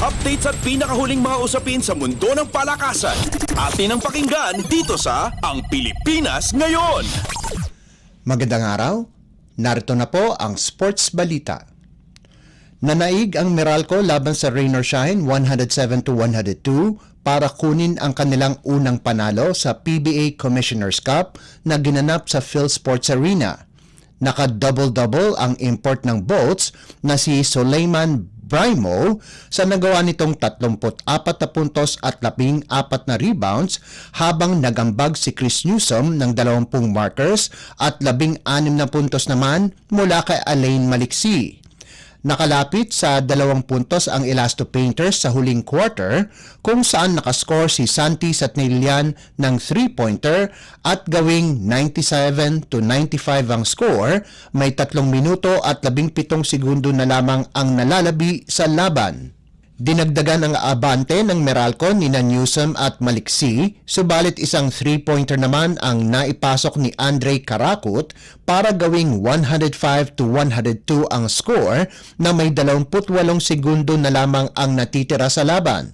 Updates at pinakahuling mga usapin sa mundo ng palakasan. Atin ang pakinggan dito sa Ang Pilipinas Ngayon. Magandang araw. Narito na po ang Sports Balita. Nanaig ang Meralco laban sa Rain or Shine 107-102 para kunin ang kanilang unang panalo sa PBA Commissioner's Cup na ginanap sa PhilSports Arena. Naka-double-double ang import ng Bolts na si Suleiman Brimo sa nagawa nitong 34 na puntos at 14 na rebounds habang nagambag si Chris Newsom ng 20 markers at 16 na puntos naman mula kay Alain Maliksi. Nakalapit sa 2 puntos ang Elasto Painters sa huling quarter kung saan nakascore si Santi Satnilian ng 3-pointer at gawing 97-95 ang score, may 3 minuto at 17 segundo na lamang ang nalalabi sa laban. Dinagdagan ang abante ng Meralco ni Newsom at Maliksi, subalit isang 3-pointer naman ang naipasok ni Andre Karakut para gawing 105-102 ang score na may 28 segundo na lamang ang natitira sa laban.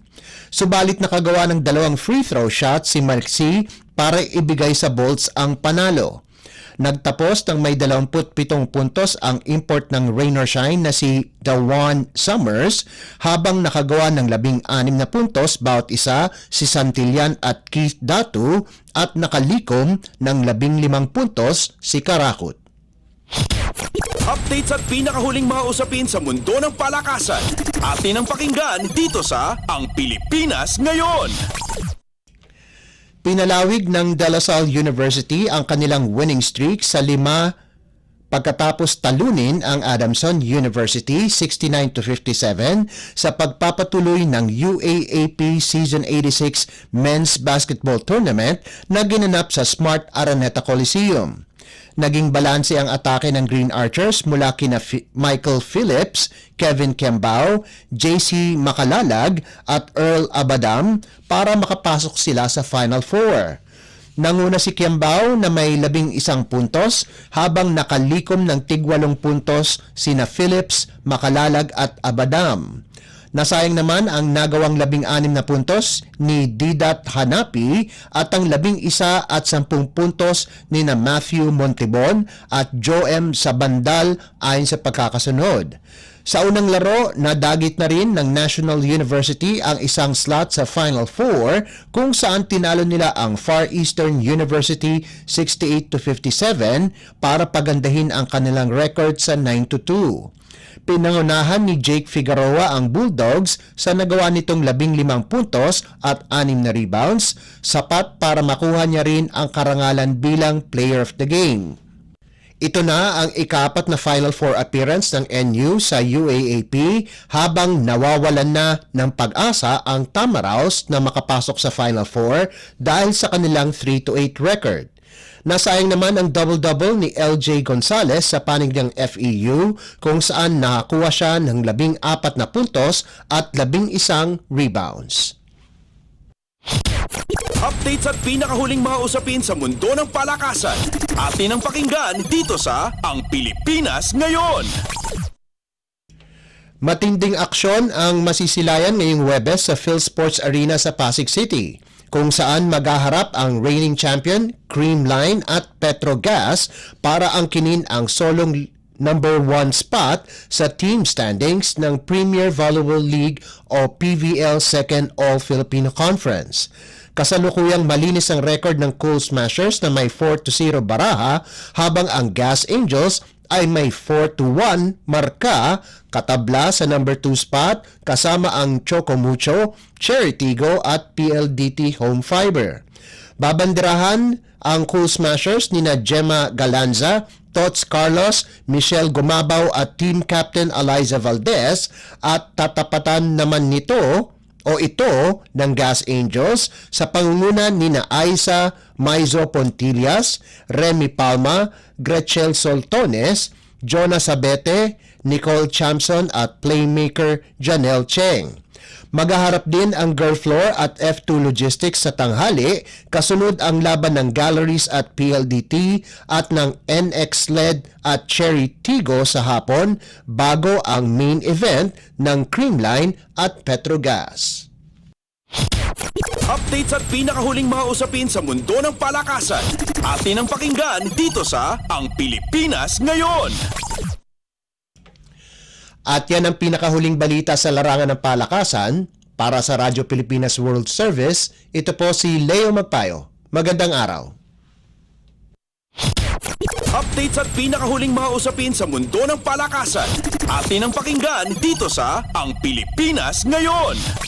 Subalit nakagawa ng 2 free throw shots si Maliksi para ibigay sa Bolts ang panalo. Nagtapos ng may 27 puntos ang import ng Rain or Shine na si Dawan Summers habang nakagawa ng 16 na puntos bawat isa si Santillan at Keith Datu at nakalikom ng 15 puntos si Karakut. Updates at pinakahuling mga usapin sa mundo ng palakasan. Atin ang pakinggan dito sa Ang Pilipinas Ngayon. Pinalawig ng De La Salle University ang kanilang winning streak sa 5 pagkatapos talunin ang Adamson University 69-57 sa pagpapatuloy ng UAAP Season 86 Men's Basketball Tournament na ginanap sa Smart Araneta Coliseum. Naging balanse ang atake ng Green Archers mula kina Michael Phillips, Kevin Kembao, JC Makalalag at Earl Abadam para makapasok sila sa Final Four. Nanguna si Kembao na may 11 puntos habang nakalikom ng tig-8 puntos sina Phillips, Makalalag at Abadam. Nasayang naman ang nagawang 16 na puntos ni Didat Hanapi at ang 11 at 10 puntos ni na Matthew Montibon at Joem Sabandal ayon sa pagkakasunod. Sa unang laro, nadagit na rin ng National University ang isang slot sa Final Four kung saan tinalo nila ang Far Eastern University 68-57 para pagandahin ang kanilang record sa 9-2. Pinangunahan ni Jake Figueroa ang Bulldogs sa nagawa nitong 15 puntos at 6 na rebounds, sapat para makuha niya rin ang karangalan bilang Player of the Game. Ito na ang ika-4 na Final Four appearance ng NU sa UAAP habang nawawalan na ng pag-asa ang Tamaraws na makapasok sa Final Four dahil sa kanilang 3-8 record. Nasayang naman ang double-double ni LJ Gonzalez sa panig ng FEU kung saan nakakuha siya ng 14 na puntos at 11 rebounds. Updates at pinakahuling mga usapin sa mundo ng palakasan. Atin ang pakinggan dito sa Ang Pilipinas Ngayon. Matinding aksyon ang masisilayan ngayong Huwebes sa PhilSports Arena sa Pasig City, kung saan maghaharap ang reigning champion, Creamline at Petrogas para angkinin ang solong number 1 spot sa team standings ng Premier Volleyball League o PVL Second All-Filipino Conference. Kasalukuyang malinis ang record ng Cool Smashers na may 4-0 baraha habang ang Gas Angels ay may 4-1 marka katabla sa number 2 spot kasama ang Chocomucho, Cherry Tigo at PLDT Home Fiber. Babanderahan ang Cool Smashers nina Gemma Galanza, Tots Carlos, Michelle Gumabaw at Team Captain Eliza Valdez at tatapatan naman nito o ito ng Gas Angels sa pangunguna nina Aiza Maizo Pontillas, Remy Palma, Gretchen Soltones, Jonah Sabete, Nicole Champson at playmaker Janelle Cheng. Maghaharap din ang Girl Floor at F2 Logistics sa tanghali, kasunod ang laban ng Galleries at PLDT at ng NX LED at Cherry Tigo sa hapon bago ang main event ng Creamline at Petrogas. Updates at pinakahuling mga usapin sa mundo ng palakasan. Atin ang pakinggan dito sa Ang Pilipinas Ngayon. At yan ang pinakahuling balita sa larangan ng palakasan. Para sa Radyo Pilipinas World Service, ito po si Leo Magpayo. Magandang araw. Updates at pinakahuling mga usapin sa mundo ng palakasan. Atin ang pakinggan dito sa Ang Pilipinas Ngayon.